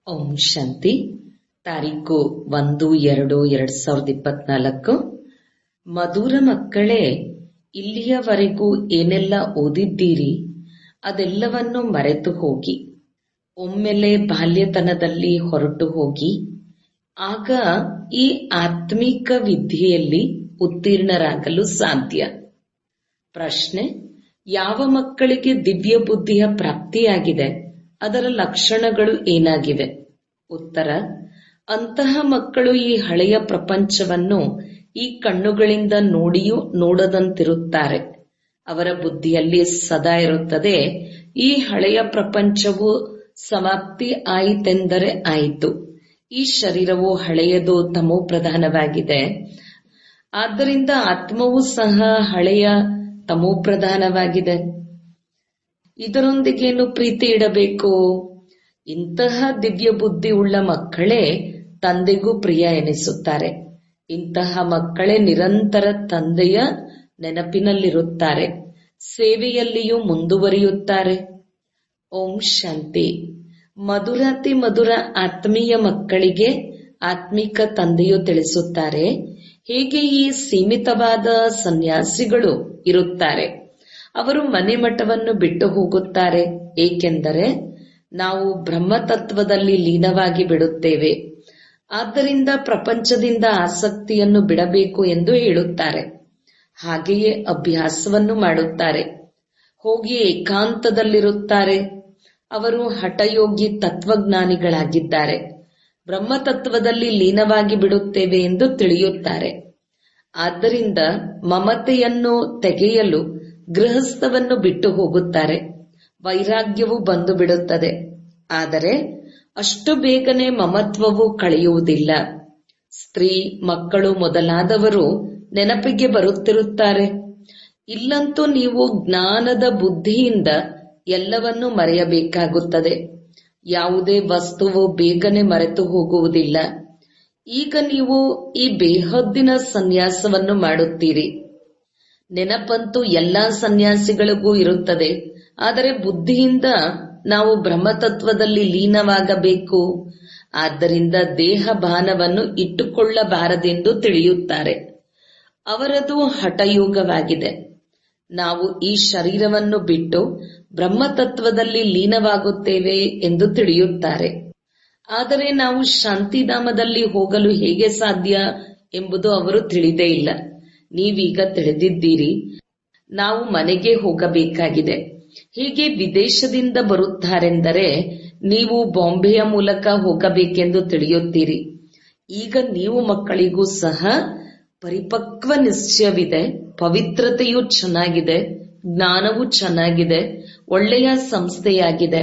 ಓಂ ಶಾಂತಿ. ತಾರೀಕು 1-2-2024. ಮಧುರ ಮಕ್ಕಳೇ, ಇಲ್ಲಿಯವರೆಗೂ ಏನೆಲ್ಲ ಓದಿದ್ದೀರಿ ಅದೆಲ್ಲವನ್ನು ಮರೆತು ಹೋಗಿ ಒಮ್ಮೆಲೆ ಬಾಲ್ಯತನದಲ್ಲಿ ಹೊರಟು ಹೋಗಿ. ಆಗ ಈ ಆತ್ಮಿಕ ವಿದ್ಯೆಯಲ್ಲಿ ಉತ್ತೀರ್ಣರಾಗಲು ಸಾಧ್ಯ. ಪ್ರಶ್ನೆ: ಯಾವ ಮಕ್ಕಳಿಗೆ ದಿವ್ಯ ಬುದ್ಧಿಯ ಪ್ರಾಪ್ತಿಯಾಗಿದೆ, ಅದರ ಲಕ್ಷಣಗಳು ಏನಾಗಿವೆ? ಉತ್ತರ: ಅಂತಹ ಮಕ್ಕಳು ಈ ಹಳೆಯ ಪ್ರಪಂಚವನ್ನು ಈ ಕಣ್ಣುಗಳಿಂದ ನೋಡಿಯೂ ನೋಡದಂತಿರುತ್ತಾರೆ. ಅವರ ಬುದ್ಧಿಯಲ್ಲಿ ಸದಾ ಇರುತ್ತದೆ, ಈ ಹಳೆಯ ಪ್ರಪಂಚವು ಸಮಾಪ್ತಿ ಆಯಿತೆಂದರೆ ಆಯಿತು. ಈ ಶರೀರವು ಹಳೆಯದು, ತಮೋ ಪ್ರಧಾನವಾಗಿದೆ. ಆದ್ದರಿಂದ ಆತ್ಮವೂ ಸಹ ಹಳೆಯ ತಮೋ ಪ್ರಧಾನವಾಗಿದೆ. ಇದರೊಂದಿಗೇನು ಪ್ರೀತಿ ಇಡಬೇಕು? ಇಂತಹ ದಿವ್ಯ ಬುದ್ಧಿ ಉಳ್ಳ ಮಕ್ಕಳೇ ತಂದೆಗೂ ಪ್ರಿಯ ಎನಿಸುತ್ತಾರೆ. ಇಂತಹ ಮಕ್ಕಳೇ ನಿರಂತರ ತಂದೆಯ ನೆನಪಿನಲ್ಲಿರುತ್ತಾರೆ, ಸೇವೆಯಲ್ಲಿಯೂ ಮುಂದುವರಿಯುತ್ತಾರೆ. ಓಂ ಶಾಂತಿ. ಮಧುರಾತಿ ಮಧುರ ಆತ್ಮೀಯ ಮಕ್ಕಳಿಗೆ ಆತ್ಮಿಕ ತಂದೆಯು ತಿಳಿಸುತ್ತಾರೆ, ಹೇಗೆ ಈ ಸೀಮಿತವಾದ ಸನ್ಯಾಸಿಗಳು ಇರುತ್ತಾರೆ. ಅವರು ಮನೆ ಮಠವನ್ನು ಬಿಟ್ಟು ಹೋಗುತ್ತಾರೆ, ಏಕೆಂದರೆ ನಾವು ಬ್ರಹ್ಮತತ್ವದಲ್ಲಿ ಲೀನವಾಗಿ ಬಿಡುತ್ತೇವೆ. ಆದ್ದರಿಂದ ಪ್ರಪಂಚದಿಂದ ಆಸಕ್ತಿಯನ್ನು ಬಿಡಬೇಕು ಎಂದು ಹೇಳುತ್ತಾರೆ. ಹಾಗೆಯೇ ಅಭ್ಯಾಸವನ್ನು ಮಾಡುತ್ತಾರೆ. ಹೋಗಿ ಏಕಾಂತದಲ್ಲಿರುತ್ತಾರೆ. ಅವರು ಹಠಯೋಗಿ ತತ್ವಜ್ಞಾನಿಗಳಾಗಿದ್ದಾರೆ. ಬ್ರಹ್ಮತತ್ವದಲ್ಲಿ ಲೀನವಾಗಿ ಬಿಡುತ್ತೇವೆ ಎಂದು ತಿಳಿಯುತ್ತಾರೆ. ಆದ್ದರಿಂದ ಮಮತೆಯನ್ನು ತೆಗೆಯಲು ಗೃಹಸ್ಥವನ್ನು ಬಿಟ್ಟು ಹೋಗುತ್ತಾರೆ. ವೈರಾಗ್ಯವು ಬಂದು ಬಿಡುತ್ತದೆ. ಆದರೆ ಅಷ್ಟು ಬೇಗನೆ ಮಮತ್ವವು ಕಳೆಯುವುದಿಲ್ಲ. ಸ್ತ್ರೀ, ಮಕ್ಕಳು ಮೊದಲಾದವರು ನೆನಪಿಗೆ ಬರುತ್ತಿರುತ್ತಾರೆ. ಇಲ್ಲಂತೂ ನೀವು ಜ್ಞಾನದ ಬುದ್ಧಿಯಿಂದ ಎಲ್ಲವನ್ನೂ ಮರೆಯಬೇಕಾಗುತ್ತದೆ. ಯಾವುದೇ ವಸ್ತುವು ಬೇಗನೆ ಮರೆತು ಹೋಗುವುದಿಲ್ಲ. ಈಗ ನೀವು ಈ ಬೇಹದ್ದಿನ ಸನ್ಯಾಸವನ್ನು ಮಾಡುತ್ತೀರಿ. ನೆನಪಂತೂ ಎಲ್ಲಾ ಸನ್ಯಾಸಿಗಳಿಗೂ ಇರುತ್ತದೆ. ಆದರೆ ಬುದ್ಧಿಯಿಂದ ನಾವು ಬ್ರಹ್ಮತತ್ವದಲ್ಲಿ ಲೀನವಾಗಬೇಕು. ಆದ್ದರಿಂದ ದೇಹ ಭಾನವನ್ನು ಇಟ್ಟುಕೊಳ್ಳಬಾರದೆಂದು ತಿಳಿಯುತ್ತಾರೆ. ಅವರದು ಹಠಯೋಗವಾಗಿದೆ. ನಾವು ಈ ಶರೀರವನ್ನು ಬಿಟ್ಟು ಬ್ರಹ್ಮತತ್ವದಲ್ಲಿ ಲೀನವಾಗುತ್ತೇವೆ ಎಂದು ತಿಳಿಯುತ್ತಾರೆ. ಆದರೆ ನಾವು ಶಾಂತಿಧಾಮದಲ್ಲಿ ಹೋಗಲು ಹೇಗೆ ಸಾಧ್ಯ ಎಂಬುದು ಅವರು ತಿಳಿದೇ ಇಲ್ಲ. ನೀವೀಗ ತಿಳಿದಿದ್ದೀರಿ. ನಾವು ಮನೆಗೆ ಹೋಗಬೇಕಾಗಿದೆ. ಹೀಗೆ ವಿದೇಶದಿಂದ ಬರುತ್ತಾರೆಂದರೆ ನೀವು ಬಾಂಬೆಯ ಮೂಲಕ ಹೋಗಬೇಕೆಂದು ತಿಳಿಯುತ್ತೀರಿ. ಈಗ ನೀವು ಮಕ್ಕಳಿಗೂ ಸಹ ಪರಿಪಕ್ವ ನಿಶ್ಚಯವಿದೆ. ಪವಿತ್ರತೆಯೂ ಚೆನ್ನಾಗಿದೆ, ಜ್ಞಾನವೂ ಚೆನ್ನಾಗಿದೆ, ಒಳ್ಳೆಯ ಸಂಸ್ಥೆಯಾಗಿದೆ.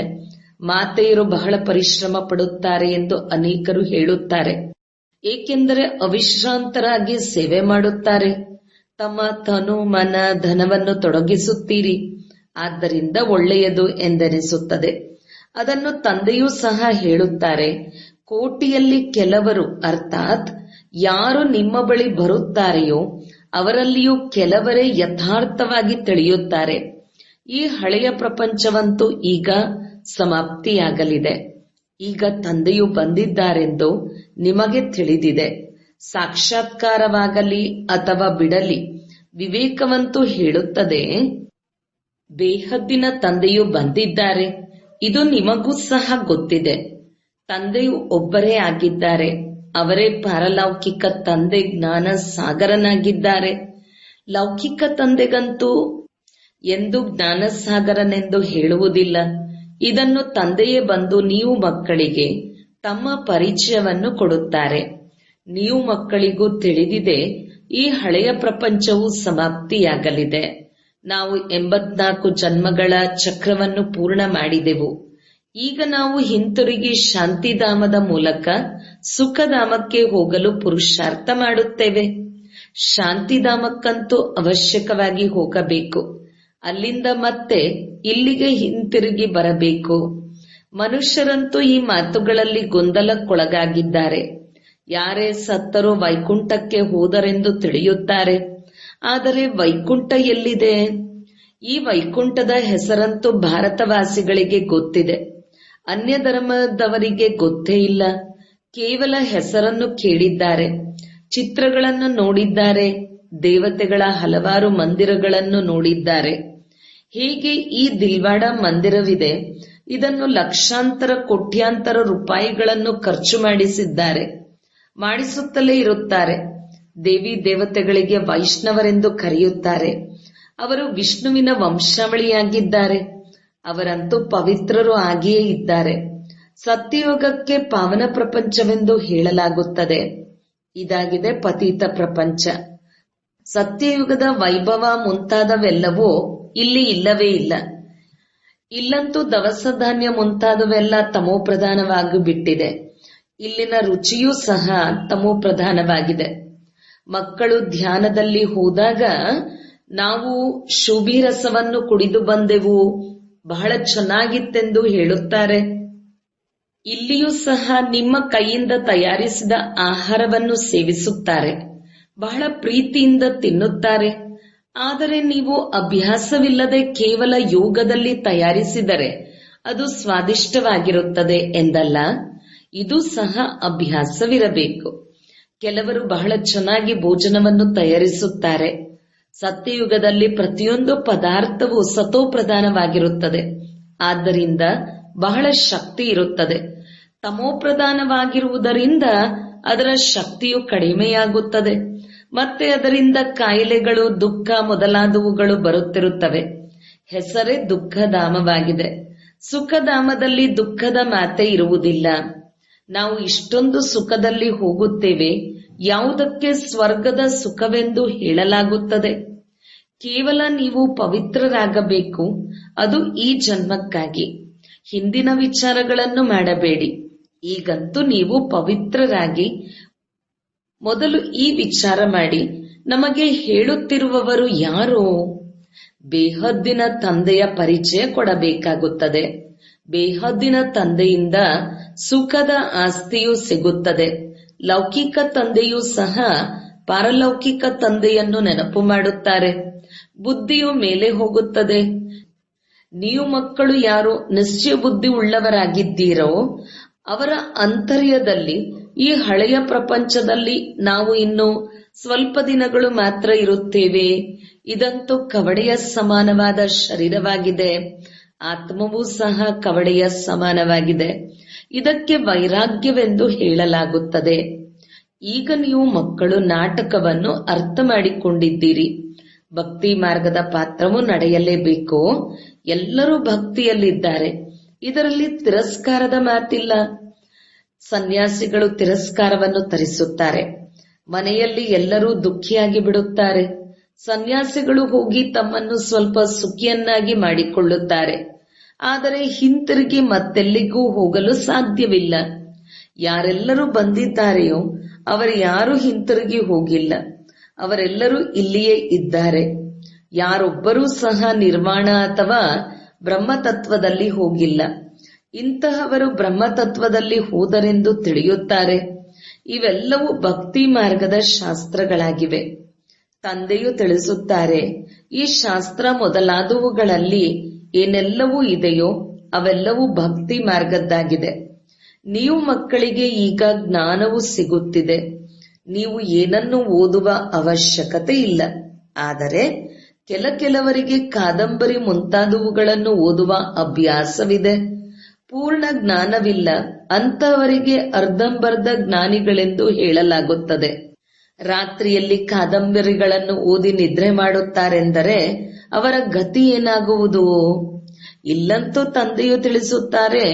ಮಾತೆಯರು ಬಹಳ ಪರಿಶ್ರಮ ಪಡುತ್ತಾರೆ ಎಂದು ಅನೇಕರು ಹೇಳುತ್ತಾರೆ. ಏಕೆಂದರೆ ಅವಿಶ್ರಾಂತರಾಗಿ ಸೇವೆ ಮಾಡುತ್ತಾರೆ. ತಮ್ಮ ತನು ಮನ ಧನವನ್ನು ತೊಡಗಿಸುತ್ತೀರಿ. ಆದ್ದರಿಂದ ಒಳ್ಳೆಯದು ಎಂದೆನಿಸುತ್ತದೆ. ಅದನ್ನು ತಂದೆಯೂ ಸಹ ಹೇಳುತ್ತಾರೆ. ಕೋಟಿಯಲ್ಲಿ ಕೆಲವರು, ಅರ್ಥಾತ್ ಯಾರು ನಿಮ್ಮ ಬಳಿ ಬರುತ್ತಾರೆಯೋ ಅವರಲ್ಲಿಯೂ ಕೆಲವರೇ ಯಥಾರ್ಥವಾಗಿ ತಿಳಿಯುತ್ತಾರೆ. ಈ ಹಳೆಯ ಪ್ರಪಂಚವಂತೂ ಈಗ ಸಮಾಪ್ತಿಯಾಗಲಿದೆ. ಈಗ ತಂದೆಯು ಬಂದಿದ್ದಾರೆಂದು ನಿಮಗೆ ತಿಳಿದಿದೆ. ಸಾಕ್ಷಾತ್ಕಾರವಾಗಲಿ ಅಥವಾ ಬಿಡಲಿ, ವಿವೇಕವಂತೂ ಹೇಳುತ್ತದೆ, ಬೇಹದ್ದಿನ ತಂದೆಯು ಬಂದಿದ್ದಾರೆ. ಇದು ನಿಮಗೂ ಸಹ ಗೊತ್ತಿದೆ. ತಂದೆಯು ಒಬ್ಬರೇ ಆಗಿದ್ದಾರೆ. ಅವರೇ ಪಾರಲೌಕಿಕ ತಂದೆ, ಜ್ಞಾನ ಸಾಗರನಾಗಿದ್ದಾರೆ. ಲೌಕಿಕ ತಂದೆಗಂತೂ ಎಂದು ಜ್ಞಾನಸಾಗರನೆಂದು ಹೇಳುವುದಿಲ್ಲ. ಇದನ್ನು ತಂದೆಯೇ ಬಂದು ನೀವು ಮಕ್ಕಳಿಗೆ ತಮ್ಮ ಪರಿಚಯವನ್ನು ಕೊಡುತ್ತಾರೆ. ನೀವು ಮಕ್ಕಳಿಗೂ ತಿಳಿದಿದೆ, ಈ ಹಳೆಯ ಪ್ರಪಂಚವು ಸಮಾಪ್ತಿಯಾಗಲಿದೆ. ನಾವು 84 ಜನ್ಮಗಳ ಚಕ್ರವನ್ನು ಪೂರ್ಣ ಮಾಡಿದೆವು. ಈಗ ನಾವು ಹಿಂತಿರುಗಿ ಶಾಂತಿಧಾಮದ ಮೂಲಕ ಸುಖಧಾಮಕ್ಕೆ ಹೋಗಲು ಪುರುಷಾರ್ಥ ಮಾಡುತ್ತೇವೆ. ಶಾಂತಿಧಾಮಕ್ಕಂತೂ ಅವಶ್ಯಕವಾಗಿ ಹೋಗಬೇಕು. ಅಲ್ಲಿಂದ ಮತ್ತೆ ಇಲ್ಲಿಗೆ ಹಿಂತಿರುಗಿ ಬರಬೇಕು. ಮನುಷ್ಯರಂತೂ ಈ ಮಾತುಗಳಲ್ಲಿ ಗೊಂದಲಕ್ಕೊಳಗಾಗಿದ್ದಾರೆ. ಯಾರೇ ಸತ್ತರೂ ವೈಕುಂಠಕ್ಕೆ ಹೋದರೆಂದು ತಿಳಿಯುತ್ತಾರೆ. ಆದರೆ ವೈಕುಂಠ ಎಲ್ಲಿದೆ? ಈ ವೈಕುಂಠದ ಹೆಸರಂತೂ ಭಾರತವಾಸಿಗಳಿಗೆ ಗೊತ್ತಿದೆ. ಅನ್ಯ ಧರ್ಮದವರಿಗೆ ಗೊತ್ತೇ ಇಲ್ಲ. ಕೇವಲ ಹೆಸರನ್ನು ಕೇಳಿದ್ದಾರೆ, ಚಿತ್ರಗಳನ್ನು ನೋಡಿದ್ದಾರೆ, ದೇವತೆಗಳ ಹಲವಾರು ಮಂದಿರಗಳನ್ನು ನೋಡಿದ್ದಾರೆ. ಹೇಗೆ ಈ ದಿಲ್ವಾಡ ಮಂದಿರವಿದೆ, ಇದನ್ನು ಲಕ್ಷಾಂತರ ಕೋಟ್ಯಾಂತರ ರೂಪಾಯಿಗಳನ್ನು ಖರ್ಚು ಮಾಡಿಸುತ್ತಲೇ ಇರುತ್ತಾರೆ. ದೇವಿ ದೇವತೆಗಳಿಗೆ ವೈಷ್ಣವರೆಂದು ಕರೆಯುತ್ತಾರೆ. ಅವರು ವಿಷ್ಣುವಿನ ವಂಶಾವಳಿಯಾಗಿದ್ದಾರೆ. ಅವರಂತೂ ಪವಿತ್ರರು ಆಗಿಯೇ ಇದ್ದಾರೆ. ಸತ್ಯಯುಗಕ್ಕೆ ಪಾವನ ಪ್ರಪಂಚವೆಂದು ಹೇಳಲಾಗುತ್ತದೆ. ಇದಾಗಿದೆ ಪತೀತ ಪ್ರಪಂಚ. ಸತ್ಯಯುಗದ ವೈಭವ ಮುಂತಾದವೆಲ್ಲವೂ ಇಲ್ಲಿ ಇಲ್ಲವೇ ಇಲ್ಲ. ಇಲ್ಲಂತೂ ದವಸ ಧಾನ್ಯ ಮುಂತಾದವೆಲ್ಲ ತಮೋ ಪ್ರಧಾನವಾಗಿ ಬಿಟ್ಟಿದೆ. ಇಲ್ಲಿನ ರುಚಿಯೂ ಸಹ ತಮೋ ಪ್ರಧಾನವಾಗಿದೆ. ಮಕ್ಕಳು ಧ್ಯಾನದಲ್ಲಿ ಹೋದಾಗ ನಾವು ಶುಭಿ ರಸವನ್ನು ಕುಡಿದು ಬಂದೆವು, ಬಹಳ ಚೆನ್ನಾಗಿತ್ತೆಂದು ಹೇಳುತ್ತಾರೆ. ಇಲ್ಲಿಯೂ ಸಹ ನಿಮ್ಮ ಕೈಯಿಂದ ತಯಾರಿಸಿದ ಆಹಾರವನ್ನು ಸೇವಿಸುತ್ತಾರೆ, ಬಹಳ ಪ್ರೀತಿಯಿಂದ ತಿನ್ನುತ್ತಾರೆ. ಆದರೆ ನೀವು ಅಭ್ಯಾಸವಿಲ್ಲದೆ ಕೇವಲ ಯೋಗದಲ್ಲಿ ತಯಾರಿಸಿದರೆ ಅದು ಸ್ವಾದಿಷ್ಟವಾಗಿರುತ್ತದೆ ಎಂದಲ್ಲ, ಇದು ಸಹ ಅಭ್ಯಾಸವಿರಬೇಕು. ಕೆಲವರು ಬಹಳ ಚೆನ್ನಾಗಿ ಭೋಜನವನ್ನು ತಯಾರಿಸುತ್ತಾರೆ. ಸತ್ಯಯುಗದಲ್ಲಿ ಪ್ರತಿಯೊಂದು ಪದಾರ್ಥವೂ ಸತೋಪ್ರಧಾನವಾಗಿರುತ್ತದೆ. ಆದ್ದರಿಂದ ಬಹಳ ಶಕ್ತಿ ಇರುತ್ತದೆ. ತಮೋಪ್ರಧಾನವಾಗಿರುವುದರಿಂದ ಅದರ ಶಕ್ತಿಯು ಕಡಿಮೆಯಾಗುತ್ತದೆ. ಮತ್ತೆ ಅದರಿಂದ ಕಾಯಿಲೆಗಳು, ದುಃಖ ಮೊದಲಾದವುಗಳು ಬರುತ್ತಿರುತ್ತವೆ. ಹೆಸರೇ ದುಃಖಧಾಮವಾಗಿದೆ. ಸುಖಧಾಮದಲ್ಲಿ ದುಃಖದ ಮಾತೆ ಇರುವುದಿಲ್ಲ. ನಾವು ಇಷ್ಟೊಂದು ಸುಖದಲ್ಲಿ ಹೋಗುತ್ತೇವೆ, ಯಾವುದಕ್ಕೆ ಸ್ವರ್ಗದ ಸುಖವೆಂದು ಹೇಳಲಾಗುತ್ತದೆ. ಕೇವಲ ನೀವು ಪವಿತ್ರರಾಗಬೇಕು, ಅದು ಈ ಜನ್ಮಕ್ಕಾಗಿ. ಹಿಂದಿನ ವಿಚಾರಗಳನ್ನು ಮಾಡಬೇಡಿ. ಈಗಂತೂ ನೀವು ಪವಿತ್ರರಾಗಿ ಮೊದಲು ಈ ವಿಚಾರ ಮಾಡಿ, ನಮಗೆ ಹೇಳುತ್ತಿರುವವರು ಯಾರು? ಬೇಹದ್ದಿನ ತಂದೆಯ ಪರಿಚಯ ಕೊಡಬೇಕಾಗುತ್ತದೆ. ಬೇಹದ್ದಿನ ತಂದೆಯಿಂದ ಸುಖದ ಆಸ್ತಿಯೂ ಸಿಗುತ್ತದೆ. ಲೌಕಿಕ ತಂದೆಯೂ ಸಹ ಪಾರಲೌಕಿಕ ತಂದೆಯನ್ನು ನೆನಪು ಮಾಡುತ್ತಾರೆ. ಬುದ್ಧಿಯು ಮೇಲೆ ಹೋಗುತ್ತದೆ. ನೀವು ಮಕ್ಕಳು ಯಾರು ನಿಶ್ಚಯ ಬುದ್ಧಿ ಉಳ್ಳವರಾಗಿದ್ದೀರೋ ಅವರ ಅಂತರ್ಯದಲ್ಲಿ ಈ ಹಳೆಯ ಪ್ರಪಂಚದಲ್ಲಿ ನಾವು ಇನ್ನು ಸ್ವಲ್ಪ ದಿನಗಳು ಮಾತ್ರ ಇರುತ್ತೇವೆ. ಇದಂತೂ ಕವಡೆಯ ಸಮಾನವಾದ ಶರೀರವಾಗಿದೆ. ಆತ್ಮವೂ ಸಹ ಕವಡೆಯ ಸಮಾನವಾಗಿದೆ. ಇದಕ್ಕೆ ವೈರಾಗ್ಯವೆಂದು ಹೇಳಲಾಗುತ್ತದೆ. ಈಗ ನೀವು ಮಕ್ಕಳು ನಾಟಕವನ್ನು ಅರ್ಥ ಮಾಡಿಕೊಂಡಿದ್ದೀರಿ. ಭಕ್ತಿ ಮಾರ್ಗದ ಪಾತ್ರವು ನಡೆಯಲೇಬೇಕು. ಎಲ್ಲರೂ ಭಕ್ತಿಯಲ್ಲಿದ್ದಾರೆ. ಇದರಲ್ಲಿ ತಿರಸ್ಕಾರದ ಮಾತಿಲ್ಲ. ಸನ್ಯಾಸಿಗಳು ತಿರಸ್ಕಾರವನ್ನು ತರಿಸುತ್ತಾರೆ. ಮನೆಯಲ್ಲಿ ಎಲ್ಲರೂ ದುಃಖಿಯಾಗಿ ಬಿಡುತ್ತಾರೆ. ಸನ್ಯಾಸಿಗಳು ಹೋಗಿ ತಮ್ಮನ್ನು ಸ್ವಲ್ಪ ಸುಖಿಯನ್ನಾಗಿ ಮಾಡಿಕೊಳ್ಳುತ್ತಾರೆ. ಆದರೆ ಹಿಂತಿರುಗಿ ಮತ್ತೆಲ್ಲಿಗೂ ಹೋಗಲು ಸಾಧ್ಯವಿಲ್ಲ. ಯಾರೆಲ್ಲರೂ ಬಂದಿದ್ದಾರೆಯೋ ಅವರ್ಯಾರೂ ಹಿಂತಿರುಗಿ ಹೋಗಿಲ್ಲ. ಅವರೆಲ್ಲರೂ ಇಲ್ಲಿಯೇ ಇದ್ದಾರೆ. ಯಾರೊಬ್ಬರೂ ಸಹ ನಿರ್ವಾಣ ಅಥವಾ ಬ್ರಹ್ಮತತ್ವದಲ್ಲಿ ಹೋಗಿಲ್ಲ. ಇಂತಹವರು ಬ್ರಹ್ಮತತ್ವದಲ್ಲಿ ಹೋದರೆಂದು ತಿಳಿಯುತ್ತಾರೆ. ಇವೆಲ್ಲವೂ ಭಕ್ತಿ ಮಾರ್ಗದ ಶಾಸ್ತ್ರಗಳಾಗಿವೆ. ತಂದೆಯು ತಿಳಿಸುತ್ತಾರೆ, ಈ ಶಾಸ್ತ್ರ ಮೊದಲಾದವುಗಳಲ್ಲಿ ಏನೆಲ್ಲವೂ ಇದೆಯೋ ಅವೆಲ್ಲವೂ ಭಕ್ತಿ ಮಾರ್ಗದ್ದಾಗಿದೆ. ನೀವು ಮಕ್ಕಳಿಗೆ ಈಗ ಜ್ಞಾನವು ಸಿಗುತ್ತಿದೆ. ನೀವು ಏನನ್ನು ಓದುವ ಅವಶ್ಯಕತೆ ಇಲ್ಲ. ಆದರೆ ಕೆಲವರಿಗೆ ಕಾದಂಬರಿ ಮುಂತಾದವುಗಳನ್ನು ಓದುವ ಅಭ್ಯಾಸವಿದೆ. ಪೂರ್ಣ ಜ್ಞಾನವಿಲ್ಲ. ಅಂತಹವರಿಗೆ ಅರ್ಧಂಬರ್ಧ ಜ್ಞಾನಿಗಳೆಂದು ಹೇಳಲಾಗುತ್ತದೆ. ರಾತ್ರಿಯಲ್ಲಿ ಕಾದಂಬರಿಗಳನ್ನು ಓದಿ ನಿದ್ರೆ ಮಾಡುತ್ತಾರೆಂದರೆ ಅವರ ಗತಿ ಏನಾಗುವುದು? ಇಲ್ಲಂತೂ ತಂದೆಯು ತಿಳಿಸುತ್ತಾರೆ,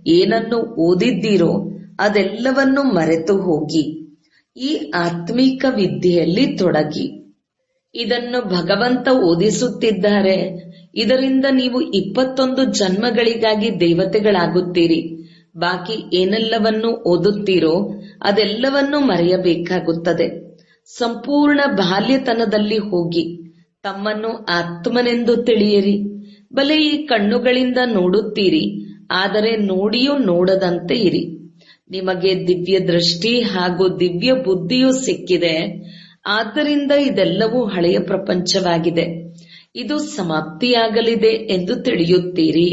ಏನನ್ನು ಓದಿದ್ದೀರೋ ಅದೆಲ್ಲವನ್ನು ಮರೆತು ಹೋಗಿ ಈ ಆತ್ಮೀಕ ವಿದ್ಯೆಯಲ್ಲಿ ತೊಡಗಿ. ಇದನ್ನು ಭಗವಂತ ಓದಿಸುತ್ತಿದ್ದಾರೆ. ಇದರಿಂದ ನೀವು 21 ಜನ್ಮಗಳಿಗಾಗಿ ದೇವತೆಗಳಾಗುತ್ತೀರಿ. ಬಾಕಿ ಏನೆಲ್ಲವನ್ನು ಓದುತ್ತೀರೋ ಅದೆಲ್ಲವನ್ನೂ ಮರೆಯಬೇಕಾಗುತ್ತದೆ. ಸಂಪೂರ್ಣ ಬಾಲ್ಯತನದಲ್ಲಿ ಹೋಗಿ ತಮ್ಮನ್ನು ಆತ್ಮನೆಂದು ತಿಳಿಯಿರಿ. ಬಲೆ ಈ ಕಣ್ಣುಗಳಿಂದ ನೋಡುತ್ತೀರಿ, ಆದರೆ ನೋಡಿಯೂ ನೋಡದಂತೆ ಇರಿ. ನಿಮಗೆ ದಿವ್ಯ ದೃಷ್ಟಿ ಹಾಗೂ ದಿವ್ಯ ಬುದ್ಧಿಯೂ ಸಿಕ್ಕಿದೆ. ಆದ್ದರಿಂದ ಇದೆಲ್ಲವೂ ಹಳೆಯ ಪ್ರಪಂಚವಾಗಿದೆ. ಇದು ಸಮಾಪ್ತಿಯಾಗಲಿದೆ ಎಂದು ತಿಳಿಯುತ್ತೀರಿ.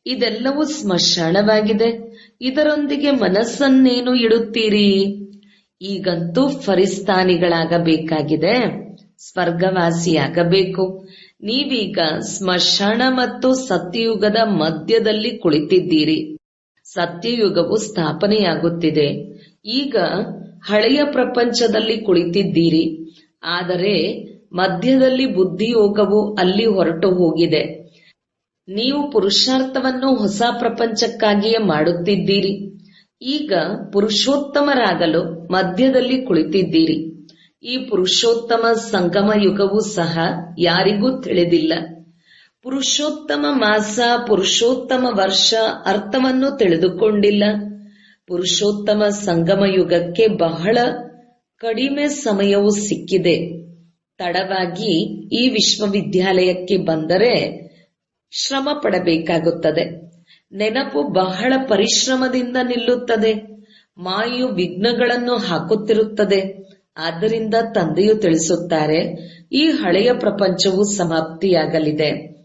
ಇದೆಲ್ಲವೂ ಸ್ಮಶಾನವಾಗಿದೆ. ಇದರೊಂದಿಗೆ ಮನಸ್ಸನ್ನೇನು ಇಡುತ್ತೀರಿ? ಈಗಂತೂ ಫರಿಸ್ತಾನಿಗಳಾಗಬೇಕಾಗಿದೆ, ಸ್ವರ್ಗವಾಸಿಯಾಗಬೇಕು. ನೀವೀಗ ಸ್ಮಶಾನ ಮತ್ತು ಸತ್ಯಯುಗದ ಮಧ್ಯದಲ್ಲಿ ಕುಳಿತಿದ್ದೀರಿ. ಸತ್ಯಯುಗವು ಸ್ಥಾಪನೆಯಾಗುತ್ತಿದೆ. ಈಗ ಹಳೆಯ ಪ್ರಪಂಚದಲ್ಲಿ ಕುಳಿತಿದ್ದೀರಿ. ಆದರೆ ಮಧ್ಯದಲ್ಲಿ ಬುದ್ಧಿಯೋಗವು ಅಲ್ಲಿ ಹೊರಟು ಹೋಗಿದೆ. ನೀವು ಪುರುಷಾರ್ಥವನ್ನು ಹೊಸ ಪ್ರಪಂಚಕ್ಕಾಗಿಯೇ ಮಾಡುತ್ತಿದ್ದೀರಿ. ಈಗ ಪುರುಷೋತ್ತಮರಾಗಲು ಮಧ್ಯದಲ್ಲಿ ಕುಳಿತಿದ್ದೀರಿ. ಈ ಪುರುಷೋತ್ತಮ ಸಂಗಮ ಯುಗವೂ ಸಹ ಯಾರಿಗೂ ತಿಳಿದಿಲ್ಲ. ಪುರುಷೋತ್ತಮ ಮಾಸ, ಪುರುಷೋತ್ತಮ ವರ್ಷ ಅರ್ಥವನ್ನು ತಿಳಿದುಕೊಂಡಿಲ್ಲ. ಪುರುಷೋತ್ತಮ ಸಂಗಮ ಯುಗಕ್ಕೆ ಬಹಳ ಕಡಿಮೆ ಸಮಯವು ಸಿಕ್ಕಿದೆ. ತಡವಾಗಿ ಈ ವಿಶ್ವವಿದ್ಯಾಲಯಕ್ಕೆ ಬಂದರೆ ಶ್ರಮ ಪಡಬೇಕಾಗುತ್ತದೆ. ನೆನಪು ಬಹಳ ಪರಿಶ್ರಮದಿಂದ ನಿಲ್ಲುತ್ತದೆ. ಮಾಯು ವಿಘ್ನಗಳನ್ನು ಹಾಕುತ್ತಿರುತ್ತದೆ. ಆದ್ದರಿಂದ ತಂದೆಯು ತಿಳಿಸುತ್ತಾರೆ, ಈ ಹಳೆಯ ಪ್ರಪಂಚವು ಸಮಾಪ್ತಿಯಾಗಲಿದೆ.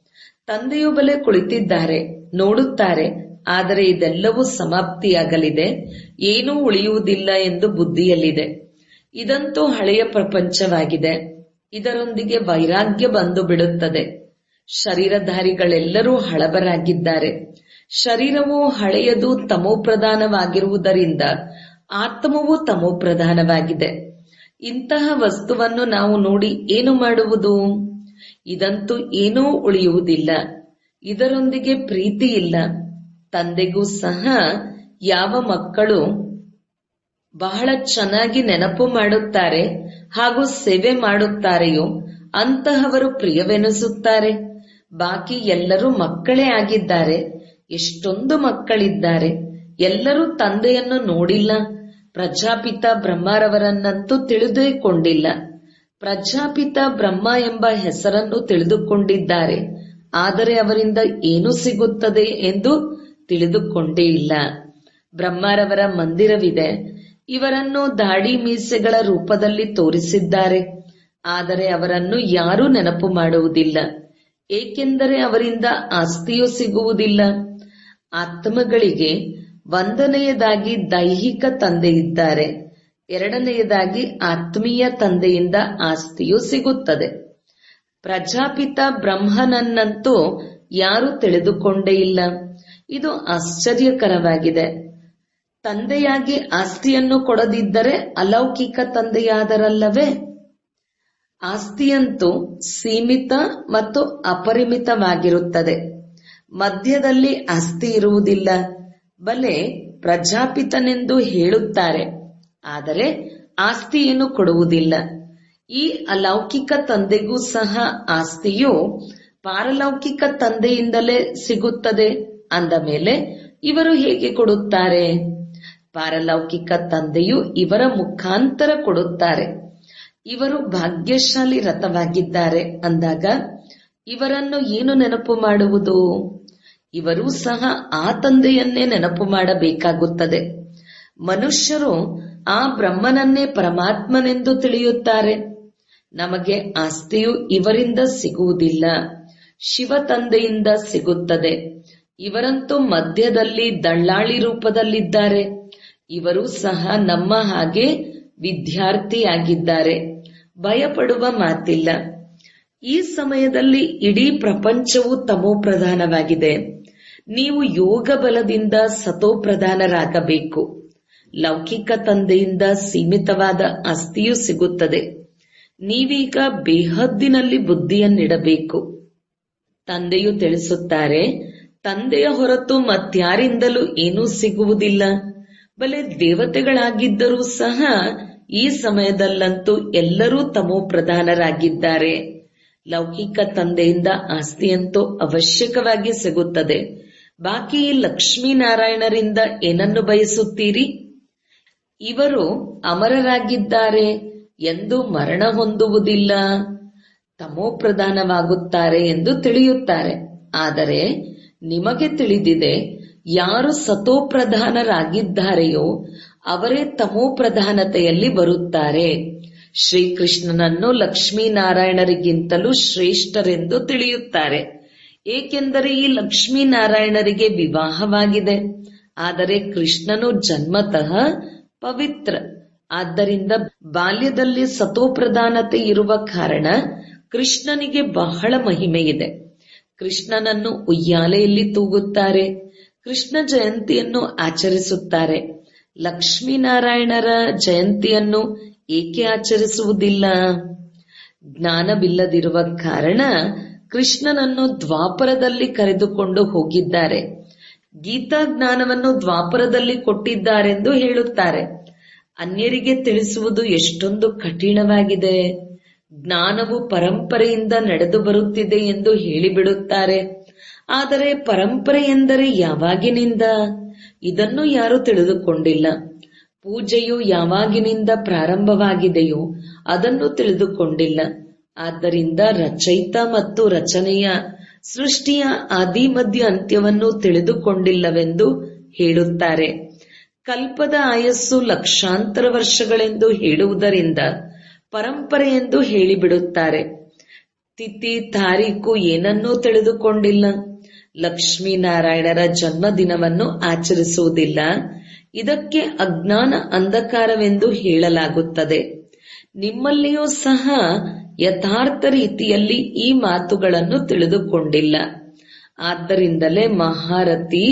ತಂದೆಯು ಬಲೆ ಕುಳಿತಿದ್ದಾರೆ, ನೋಡುತ್ತಾರೆ. ಆದರೆ ಇದೆಲ್ಲವೂ ಸಮಾಪ್ತಿಯಾಗಲಿದೆ, ಏನೂ ಉಳಿಯುವುದಿಲ್ಲ ಎಂದು ಬುದ್ಧಿಯಲ್ಲಿದೆ. ಇದಂತೂ ಹಳೆಯ ಪ್ರಪಂಚವಾಗಿದೆ. ಇದರೊಂದಿಗೆ ವೈರಾಗ್ಯ ಬಂದು ಬಿಡುತ್ತದೆ. ಶರೀರಧಾರಿಗಳೆಲ್ಲರೂ ಹಳಬರಾಗಿದ್ದಾರೆ. ಶರೀರವು ಹಳೆಯದು, ತಮೋಪ್ರಧಾನವಾಗಿರುವುದರಿಂದ ಆತ್ಮವು ತಮೋಪ್ರಧಾನವಾಗಿದೆ. ಇಂತಹ ವಸ್ತುವನ್ನು ನಾವು ನೋಡಿ ಏನು ಮಾಡುವುದು? ಇದಂತೂ ಏನೂ ಉಳಿಯುವುದಿಲ್ಲ. ಇದರೊಂದಿಗೆ ಪ್ರೀತಿ ಇಲ್ಲ. ತಂದೆಗೂ ಸಹ ಯಾವ ಮಕ್ಕಳು ಬಹಳ ಚೆನ್ನಾಗಿ ನೆನಪು ಮಾಡುತ್ತಾರೆ ಹಾಗೂ ಸೇವೆ ಮಾಡುತ್ತಾರೆಯೋ ಅಂತಹವರು ಪ್ರಿಯವೆನಿಸುತ್ತಾರೆ. ಬಾಕಿ ಎಲ್ಲರೂ ಮಕ್ಕಳೇ ಆಗಿದ್ದಾರೆ. ಎಷ್ಟೊಂದು ಮಕ್ಕಳಿದ್ದಾರೆ. ಎಲ್ಲರೂ ತಂದೆಯನ್ನು ನೋಡಿಲ್ಲ. ಪ್ರಜಾಪಿತ ಬ್ರಹ್ಮರವರನ್ನಂತೂ ತಿಳಿದುಕೊಂಡಿಲ್ಲ. ಪ್ರಜಾಪಿತ ಬ್ರಹ್ಮ ಎಂಬ ಹೆಸರನ್ನು ತಿಳಿದುಕೊಂಡಿದ್ದಾರೆ. ಆದರೆ ಅವರಿಂದ ಏನು ಸಿಗುತ್ತದೆ ಎಂದು ತಿಳಿದುಕೊಂಡೇ ಇಲ್ಲ. ಬ್ರಹ್ಮರವರ ಮಂದಿರವಿದೆ. ಇವರನ್ನು ದಾಡಿ ಮೀಸೆಗಳ ರೂಪದಲ್ಲಿ ತೋರಿಸಿದ್ದಾರೆ. ಆದರೆ ಅವರನ್ನು ಯಾರೂ ನೆನಪು ಮಾಡುವುದಿಲ್ಲ. ಏಕೆಂದರೆ ಅವರಿಂದ ಆಸ್ತಿಯೂ ಸಿಗುವುದಿಲ್ಲ. ಆತ್ಮಗಳಿಗೆ ಒಂದನೆಯದಾಗಿ ದೈಹಿಕ ತಂದೆ ಇದ್ದಾರೆ. ಎರಡನೆಯದಾಗಿ ಆತ್ಮೀಯ ತಂದೆಯಿಂದ ಆಸ್ತಿಯೂ ಸಿಗುತ್ತದೆ. ಪ್ರಜಾಪಿತ ಬ್ರಹ್ಮನನ್ನಂತೂ ಯಾರೂ ತಿಳಿದುಕೊಂಡೇ ಇಲ್ಲ. ಇದು ಆಶ್ಚರ್ಯಕರವಾಗಿದೆ. ತಂದೆಯಾಗಿ ಆಸ್ತಿಯನ್ನು ಕೊಡದಿದ್ದರೆ ಅಲೌಕಿಕ ತಂದೆಯಾದರಲ್ಲವೇ? ಆಸ್ತಿಯಂತೂ ಸೀಮಿತ ಮತ್ತು ಅಪರಿಮಿತವಾಗಿರುತ್ತದೆ. ಮಧ್ಯದಲ್ಲಿ ಆಸ್ತಿ ಇರುವುದಿಲ್ಲ. ಬಲೆ ಪ್ರಜಾಪಿತನೆಂದು ಹೇಳುತ್ತಾರೆ, ಆದರೆ ಆಸ್ತಿಯನ್ನು ಕೊಡುವುದಿಲ್ಲ. ಈ ಅಲೌಕಿಕ ತಂದೆಗೂ ಸಹ ಆಸ್ತಿಯು ಪಾರಲೌಕಿಕ ತಂದೆಯಿಂದಲೇ ಸಿಗುತ್ತದೆ. ಅಂದ ಮೇಲೆ ಇವರು ಹೇಗೆ ಕೊಡುತ್ತಾರೆ? ಪಾರಲೌಕಿಕ ತಂದೆಯು ಇವರ ಮುಖಾಂತರ ಕೊಡುತ್ತಾರೆ. ಇವರು ಭಾಗ್ಯಶಾಲಿ ರಥವಾಗಿದ್ದಾರೆ ಅಂದಾಗ ಇವರನ್ನು ಏನು ನೆನಪು ಮಾಡುವುದು? ಇವರೂ ಸಹ ಆ ತಂದೆಯನ್ನೇ ನೆನಪು ಮಾಡಬೇಕಾಗುತ್ತದೆ. ಮನುಷ್ಯರು ಆ ಬ್ರಹ್ಮನನ್ನೇ ಪರಮಾತ್ಮನೆಂದು ತಿಳಿಯುತ್ತಾರೆ. ನಮಗೆ ಆಸ್ತಿಯು ಇವರಿಂದ ಸಿಗುವುದಿಲ್ಲ, ಶಿವ ತಂದೆಯಿಂದ ಸಿಗುತ್ತದೆ. ಇವರಂತೂ ಮಧ್ಯದಲ್ಲಿ ದಳ್ಳಾಳಿ ರೂಪದಲ್ಲಿದ್ದಾರೆ. ಇವರು ಸಹ ನಮ್ಮ ಹಾಗೆ ವಿದ್ಯಾರ್ಥಿಯಾಗಿದ್ದಾರೆ. ಭಯಪಡುವ ಮಾತಿಲ್ಲ. ಈ ಸಮಯದಲ್ಲಿ ಇಡೀ ಪ್ರಪಂಚವು ತಮೋಪ್ರಧಾನವಾಗಿದೆ. ನೀವು ಯೋಗ ಬಲದಿಂದ ಸತೋಪ್ರಧಾನರಾಗಬೇಕು. ಲೌಕಿಕ ತಂದೆಯಿಂದ ಸೀಮಿತವಾದ ಆಸ್ತಿಯೂ ಸಿಗುತ್ತದೆ. ನೀವೀಗ ಬೇಹದ್ದಿನಲ್ಲಿ ಬುದ್ಧಿಯನ್ನಿಡಬೇಕು. ತಂದೆಯು ತಿಳಿಸುತ್ತಾರೆ, ತಂದೆಯ ಹೊರತು ಮತ್ಯಾರಿಂದಲೂ ಏನೂ ಸಿಗುವುದಿಲ್ಲ. ಬಲೆ ದೇವತೆಗಳಾಗಿದ್ದರೂ ಸಹ ಈ ಸಮಯದಲ್ಲಂತೂ ಎಲ್ಲರೂ ತಮೋಪ್ರಧಾನರಾಗಿದ್ದಾರೆ. ಲೌಕಿಕ ತಂದೆಯಿಂದ ಆಸ್ತಿಯಂತೂ ಅವಶ್ಯಕವಾಗಿ ಸಿಗುತ್ತದೆ. ಬಾಕಿ ಲಕ್ಷ್ಮೀನಾರಾಯಣರಿಂದ ಏನನ್ನು ಬಯಸುತ್ತೀರಿ? ಇವರು ಅಮರರಾಗಿದ್ದಾರೆ ಎಂದು ಮರಣ ಹೊಂದುವುದಿಲ್ಲ, ತಮೋಪ್ರಧಾನವಾಗುತ್ತಾರೆ ಎಂದು ತಿಳಿಯುತ್ತಾರೆ. ಆದರೆ ನಿಮಗೆ ತಿಳಿದಿದೆ, ಯಾರು ಸತೋಪ್ರಧಾನರಾಗಿದ್ದಾರೆಯೋ ಅವರೇ ತಮೋಪ್ರಧಾನತೆಯಲ್ಲಿ ಬರುತ್ತಾರೆ. ಶ್ರೀಕೃಷ್ಣನನ್ನು ಲಕ್ಷ್ಮೀನಾರಾಯಣರಿಗಿಂತಲೂ ಶ್ರೇಷ್ಠರೆಂದು ತಿಳಿಯುತ್ತಾರೆ. ಏಕೆಂದರೆ ಈ ಲಕ್ಷ್ಮೀನಾರಾಯಣರಿಗೆ ವಿವಾಹವಾಗಿದೆ. ಆದರೆ ಕೃಷ್ಣನು ಜನ್ಮತಃ ಪವಿತ್ರ. ಆದ್ದರಿಂದ ಬಾಲ್ಯದಲ್ಲಿ ಸತೋಪ್ರಧಾನತೆ ಇರುವ ಕಾರಣ ಕೃಷ್ಣನಿಗೆ ಬಹಳ ಮಹಿಮೆಯಿದೆ. ಕೃಷ್ಣನನ್ನು ಉಯ್ಯಾಲೆಯಲ್ಲಿ ತೂಗುತ್ತಾರೆ. ಕೃಷ್ಣ ಜಯಂತಿಯನ್ನು ಆಚರಿಸುತ್ತಾರೆ. ಲಕ್ಷ್ಮೀನಾರಾಯಣರ ಜಯಂತಿಯನ್ನು ಏಕೆ ಆಚರಿಸುವುದಿಲ್ಲ? ಜ್ಞಾನವಿಲ್ಲದಿರುವ ಕಾರಣ ಕೃಷ್ಣನನ್ನು ದ್ವಾಪರದಲ್ಲಿ ಕರೆದುಕೊಂಡು ಹೋಗಿದ್ದಾರೆ. ಗೀತಾ ಜ್ಞಾನವನ್ನು ದ್ವಾಪರದಲ್ಲಿ ಕೊಟ್ಟಿದ್ದಾರೆಂದು ಹೇಳುತ್ತಾರೆ. ಅನ್ಯರಿಗೆ ತಿಳಿಸುವುದು ಎಷ್ಟೊಂದು ಕಠಿಣವಾಗಿದೆ. ಜ್ಞಾನವು ಪರಂಪರೆಯಿಂದ ನಡೆದು ಬರುತ್ತಿದೆ ಎಂದು ಹೇಳಿಬಿಡುತ್ತಾರೆ. ಆದರೆ ಪರಂಪರೆ ಎಂದರೆ ಯಾವಾಗಿನಿಂದ? ಇದನ್ನು ಯಾರೂ ತಿಳಿದುಕೊಂಡಿಲ್ಲ. ಪೂಜೆಯು ಯಾವಾಗಿನಿಂದ ಪ್ರಾರಂಭವಾಗಿದೆಯೋ ಅದನ್ನು ತಿಳಿದುಕೊಂಡಿಲ್ಲ. ಆದ್ದರಿಂದ ರಚಯಿತ ಮತ್ತು ರಚನೆಯ ಸೃಷ್ಟಿಯ ಆದಿ ಮಧ್ಯ ಅಂತ್ಯವನ್ನು ತಿಳಿದುಕೊಂಡಿಲ್ಲವೆಂದು ಹೇಳುತ್ತಾರೆ. ಕಲ್ಪದ ಆಯಸ್ಸು ಲಕ್ಷಾಂತರ ವರ್ಷಗಳೆಂದು ಹೇಳುವುದರಿಂದ ಪರಂಪರೆ ಎಂದು ಹೇಳಿಬಿಡುತ್ತಾರೆ. ತಿಥಿ ತಾರೀಕು ಏನನ್ನೂ ತಿಳಿದುಕೊಂಡಿಲ್ಲ. ಲಕ್ಷ್ಮೀನಾರಾಯಣರ ಜನ್ಮದಿನವನ್ನು ಆಚರಿಸುವುದಿಲ್ಲ. ಇದಕ್ಕೆ ಅಜ್ಞಾನ ಅಂಧಕಾರವೆಂದು ಹೇಳಲಾಗುತ್ತದೆ. ನಿಮ್ಮಲ್ಲಿಯೂ ಸಹ ಯಥಾರ್ಥ ರೀತಿಯಲ್ಲಿ ಈ ಮಾತುಗಳನ್ನು ತಿಳಿದುಕೊಂಡಿಲ್ಲ. ಆದ್ದರಿಂದಲೇ ಮಹಾರಥಿ,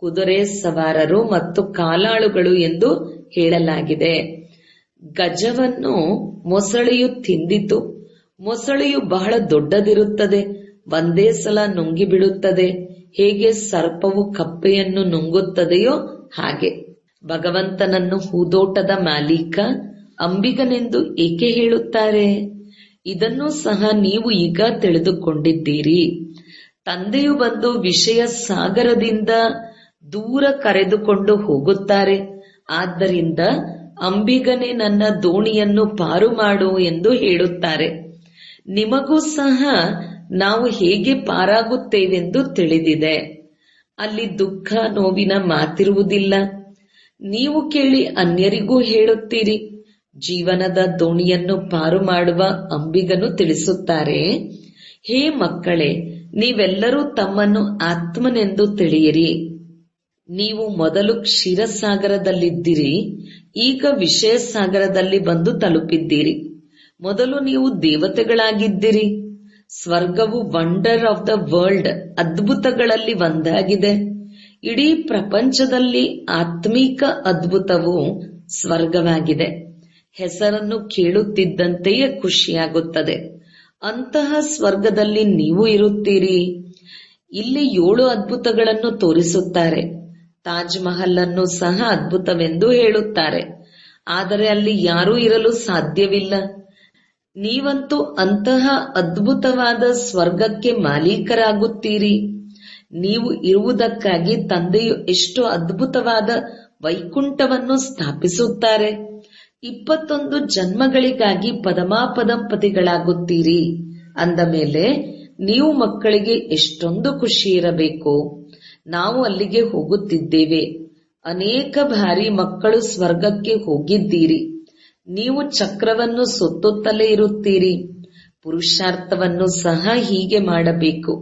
ಕುದುರೆ ಸವಾರರು ಮತ್ತು ಕಾಲಾಳುಗಳು ಎಂದು ಹೇಳಲಾಗಿದೆ. ಗಜವನ್ನು ಮೊಸಳೆಯು ತಿಂದಿತು. ಮೊಸಳೆಯು ಬಹಳ ದೊಡ್ಡದಿರುತ್ತದೆ. ಒಂದೇ ಸಲ ನುಂಗಿ ಬಿಡುತ್ತದೆ. ಹೇಗೆ ಸರ್ಪವು ಕಪ್ಪೆಯನ್ನು ನುಂಗುತ್ತದೆಯೋ ಹಾಗೆ. ಭಗವಂತನನ್ನು ಹೂದೋಟದ ಮಾಲೀಕ, ಅಂಬಿಗನೆಂದು ಏಕೆ ಹೇಳುತ್ತಾರೆ? ಇದನ್ನು ಸಹ ನೀವು ಈಗ ತಿಳಿದುಕೊಂಡಿದ್ದೀರಿ. ತಂದೆಯು ಬಂದು ವಿಷಯ ಸಾಗರದಿಂದ ದೂರ ಕರೆದುಕೊಂಡು ಹೋಗುತ್ತಾರೆ. ಆದ್ದರಿಂದ ಅಂಬಿಗನೇ ನನ್ನ ದೋಣಿಯನ್ನು ಪಾರು ಮಾಡು ಎಂದು ಹೇಳುತ್ತಾರೆ. ನಿಮಗೂ ಸಹ ನಾವು ಹೇಗೆ ಪಾರಾಗುತ್ತೇವೆಂದು ತಿಳಿದಿದೆ. ಅಲ್ಲಿ ದುಃಖ ನೋವಿನ ಮಾತಿರುವುದಿಲ್ಲ. ನೀವು ಕೇಳಿ ಅನ್ಯರಿಗೂ ಹೇಳುತ್ತೀರಿ. ಜೀವನದ ದೋಣಿಯನ್ನು ಪಾರು ಮಾಡುವ ಅಂಬಿಗನು ತಿಳಿಸುತ್ತಾರೆ, ಹೇ ಮಕ್ಕಳೇ, ನೀವೆಲ್ಲರೂ ತಮ್ಮನ್ನು ಆತ್ಮನೆಂದು ತಿಳಿಯಿರಿ. ನೀವು ಮೊದಲು ಕ್ಷೀರಸಾಗರದಲ್ಲಿದ್ದಿರಿ, ಈಗ ವಿಷಯ ಸಾಗರದಲ್ಲಿ ಬಂದು ತಲುಪಿದ್ದೀರಿ. ಮೊದಲು ನೀವು ದೇವತೆಗಳಾಗಿದ್ದಿರಿ. ಸ್ವರ್ಗವು ವಂಡರ್ ಆಫ್ ದ ವರ್ಲ್ಡ್, ಅದ್ಭುತಗಳಲ್ಲಿ ಒಂದಾಗಿದೆ. ಇಡೀ ಪ್ರಪಂಚದಲ್ಲಿ ಆತ್ಮೀಕ ಅದ್ಭುತವು ಸ್ವರ್ಗವಾಗಿದೆ. ಹೆಸರನ್ನು ಕೇಳುತ್ತಿದ್ದಂತೆಯೇ ಖುಷಿಯಾಗುತ್ತದೆ. ಅಂತಹ ಸ್ವರ್ಗದಲ್ಲಿ ನೀವು ಇರುತ್ತೀರಿ. ಇಲ್ಲಿ 7 ಅದ್ಭುತಗಳನ್ನು ತೋರಿಸುತ್ತಾರೆ. ತಾಜ್ ಮಹಲ್ ಅನ್ನು ಸಹ ಅದ್ಭುತವೆಂದು ಹೇಳುತ್ತಾರೆ. ಆದರೆ ಅಲ್ಲಿ ಯಾರೂ ಇರಲು ಸಾಧ್ಯವಿಲ್ಲ. ನೀವಂತೂ ಅಂತಹ ಅದ್ಭುತವಾದ ಸ್ವರ್ಗಕ್ಕೆ ಮಾಲೀಕರಾಗುತ್ತೀರಿ. ನೀವು ಇರುವುದಕ್ಕಾಗಿ ತಂದೆಯು ಎಷ್ಟು ಅದ್ಭುತವಾದ ವೈಕುಂಠವನ್ನು ಸ್ಥಾಪಿಸುತ್ತಾರೆ. 21 ಜನ್ಮಗಳಿಗಾಗಿ ಪದಮಾಪದಂಪತಿಗಳಾಗುತ್ತೀರಿ ಅಂದ ಮೇಲೆ ನೀವು ಮಕ್ಕಳಿಗೆ ಎಷ್ಟೊಂದು ಖುಷಿ ಇರಬೇಕು. ನಾವು ಅಲ್ಲಿಗೆ ಹೋಗುತ್ತಿದ್ದೇವೆ. ಅನೇಕ ಬಾರಿ ಮಕ್ಕಳು ಸ್ವರ್ಗಕ್ಕೆ ಹೋಗಿದ್ದೀರಿ. ನೀವು ಚಕ್ರವನ್ನು ಸುತ್ತುತ್ತಲೇ ಇರುತ್ತೀರಿ. ಪುರುಷಾರ್ಥವನ್ನು ಸಹ ಹೀಗೆ ಮಾಡಬೇಕು.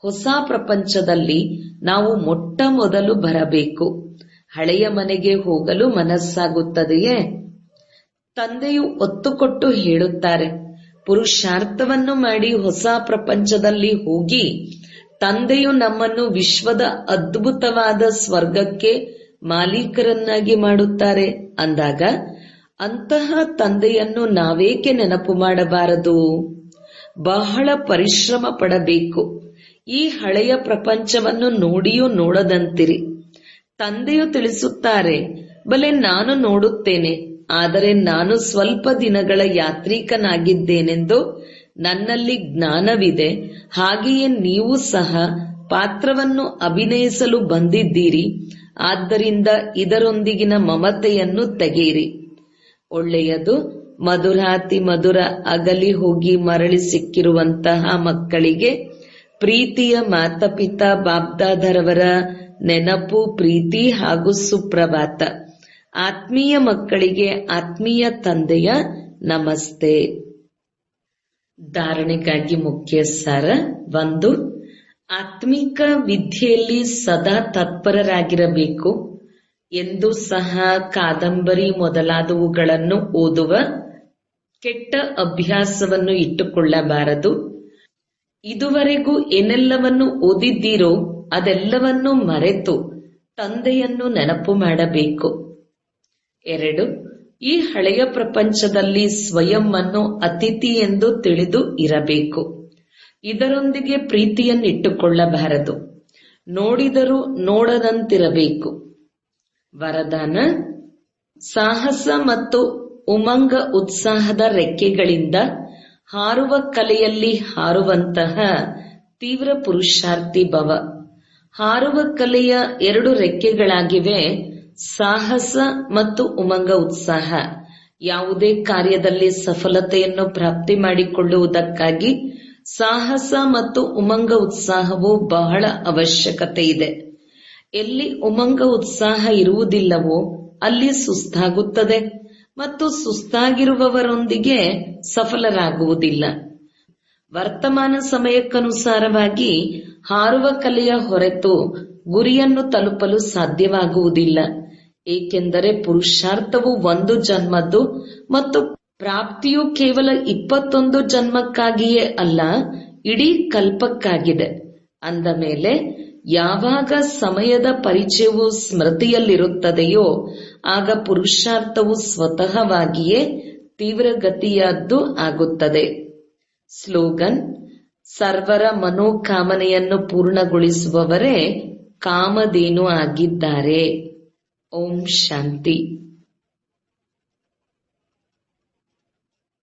ಹೊಸ ಪ್ರಪಂಚದಲ್ಲಿ ನಾವು ಮೊಟ್ಟ ಮೊದಲು ಬರಬೇಕು. ಹಳೆಯ ಮನೆಗೆ ಹೋಗಲು ಮನಸ್ಸಾಗುತ್ತದೆಯೇ? ತಂದೆಯು ಒತ್ತು ಕೊಟ್ಟು ಹೇಳುತ್ತಾರೆ, ಪುರುಷಾರ್ಥವನ್ನು ಮಾಡಿ ಹೊಸ ಪ್ರಪಂಚದಲ್ಲಿ ಹೋಗಿ. ತಂದೆಯು ನಮ್ಮನ್ನು ವಿಶ್ವದ ಅದ್ಭುತವಾದ ಸ್ವರ್ಗಕ್ಕೆ ಮಾಲೀಕರನ್ನಾಗಿ ಮಾಡುತ್ತಾರೆ ಅಂದಾಗ ಅಂತಹ ತಂದೆಯನ್ನು ನಾವೇಕೆ ನೆನಪು ಮಾಡಬಾರದು? ಬಹಳ ಪರಿಶ್ರಮ ಪಡಬೇಕು. ಈ ಹಳೆಯ ಪ್ರಪಂಚವನ್ನು ನೋಡಿಯೂ ನೋಡದಂತಿರಿ. ತಂದೆಯು ತಿಳಿಸುತ್ತಾರೆ, ಬಲೆ ನಾನು ನೋಡುತ್ತೇನೆ, ಆದರೆ ನಾನು ಸ್ವಲ್ಪ ದಿನಗಳ ಯಾತ್ರಿಕನಾಗಿದ್ದೇನೆಂದು ನನ್ನಲ್ಲಿ ಜ್ಞಾನವಿದೆ. ಹಾಗೆಯೇ ನೀವು ಸಹ ಪಾತ್ರವನ್ನು ಅಭಿನಯಿಸಲು ಬಂದಿದ್ದೀರಿ. ಆದ್ದರಿಂದ ಇದರೊಂದಿಗಿನ ಮಮತೆಯನ್ನು ತೆಗೆಯಿರಿ. ಒಳ್ಳೆಯದು. ಮಧುರಾತಿ ಮಧುರ ಅಗಲಿ ಹೋಗಿ ಮರಳಿ ಸಿಕ್ಕಿರುವಂತಹ ಮಕ್ಕಳಿಗೆ ಪ್ರೀತಿಯ ಮಾತಾಪಿತಾ ಬಾಬ್ದಾದರವರ ನೆನಪು, ಪ್ರೀತಿ ಹಾಗೂ ಸುಪ್ರಭಾತ. ಆತ್ಮೀಯ ಮಕ್ಕಳಿಗೆ ಆತ್ಮೀಯ ತಂದೆಯ ನಮಸ್ತೆ. ಧಾರಣೆಗಾಗಿ ಮುಖ್ಯ ಸಾರ 1. ಆತ್ಮಿಕ ವಿದ್ಯೆಯಲ್ಲಿ ಸದಾ ತತ್ಪರರಾಗಿರಬೇಕು ಎಂದು ಸಹ ಕಾದಂಬರಿ ಮೊದಲಾದವುಗಳನ್ನು ಓದುವ ಕೆಟ್ಟ ಅಭ್ಯಾಸವನ್ನು ಇಟ್ಟುಕೊಳ್ಳಬಾರದು. ಇದುವರೆಗೂ ಏನೆಲ್ಲವನ್ನು ಓದಿದ್ದೀರೋ ಅದೆಲ್ಲವನ್ನೂ ಮರೆತು ತಂದೆಯನ್ನು ನೆನಪು ಮಾಡಬೇಕು. 2. ಈ ಹಳೆಯ ಪ್ರಪಂಚದಲ್ಲಿ ಸ್ವಯಂ ಅನ್ನು ಅತಿಥಿ ಎಂದು ತಿಳಿದು ಇರಬೇಕು. ಇದರೊಂದಿಗೆ ಪ್ರೀತಿಯನ್ನಿಟ್ಟುಕೊಳ್ಳಬಾರದು. ನೋಡಿದರೂ ನೋಡದಂತಿರಬೇಕು. ವರದಾನ: ಸಾಹಸ ಮತ್ತು ಉಮಂಗ ಉತ್ಸಾಹದ ರೆಕ್ಕೆಗಳಿಂದ ಹಾರುವ ಕಲೆಯಲ್ಲಿ ಹಾರುವಂತಹ ತೀವ್ರ ಪುರುಷಾರ್ಥಿ ಭವ. ಹಾರುವ ಕಲೆಯ 2 ರೆಕ್ಕೆಗಳಾಗಿವೆ, ಸಾಹಸ ಮತ್ತು ಉಮಂಗ ಉತ್ಸಾಹ. ಯಾವುದೇ ಕಾರ್ಯದಲ್ಲಿ ಸಫಲತೆಯನ್ನು ಪ್ರಾಪ್ತಿ ಮಾಡಿಕೊಳ್ಳುವುದಕ್ಕಾಗಿ ಸಾಹಸ ಮತ್ತು ಉಮಂಗ ಉತ್ಸಾಹವು ಬಹಳ ಅವಶ್ಯಕತೆ ಇದೆ. ಎಲ್ಲಿ ಉಮಂಗ ಉತ್ಸಾಹ ಇರುವುದಿಲ್ಲವೋ ಅಲ್ಲಿ ಸುಸ್ತಾಗುತ್ತದೆ ಮತ್ತು ಸುಸ್ತಾಗಿರುವವರೊಂದಿಗೆ ಸಫಲರಾಗುವುದಿಲ್ಲ. ವರ್ತಮಾನ ಸಮಯಕ್ಕನುಸಾರವಾಗಿ ಹಾರುವ ಕಲೆಯ ಹೊರತು ಗುರಿಯನ್ನು ತಲುಪಲು ಸಾಧ್ಯವಾಗುವುದಿಲ್ಲ. ಏಕೆಂದರೆ ಪುರುಷಾರ್ಥವು 1 ಜನ್ಮದ್ದು ಮತ್ತು ಪ್ರಾಪ್ತಿಯು ಕೇವಲ 21 ಜನ್ಮಕ್ಕಾಗಿಯೇ ಅಲ್ಲ, ಇಡೀ ಕಲ್ಪಕ್ಕಾಗಿದೆ. ಅಂದ ಮೇಲೆ ಯಾವಾಗ ಸಮಯದ ಪರಿಚಯವು ಸ್ಮೃತಿಯಲ್ಲಿರುತ್ತದೆಯೋ ಆಗ ಪುರುಷಾರ್ಥವು ಸ್ವತಃವಾಗಿಯೇ ತೀವ್ರಗತಿಯದ್ದು ಆಗುತ್ತದೆ. ಸ್ಲೋಗನ್: ಸರ್ವರ ಮನೋಕಾಮನೆಯನ್ನು ಪೂರ್ಣಗೊಳಿಸುವವರೇ ಕಾಮಧೇನು ಆಗಿದ್ದಾರೆ. ಓಂ ಶಾಂತಿ.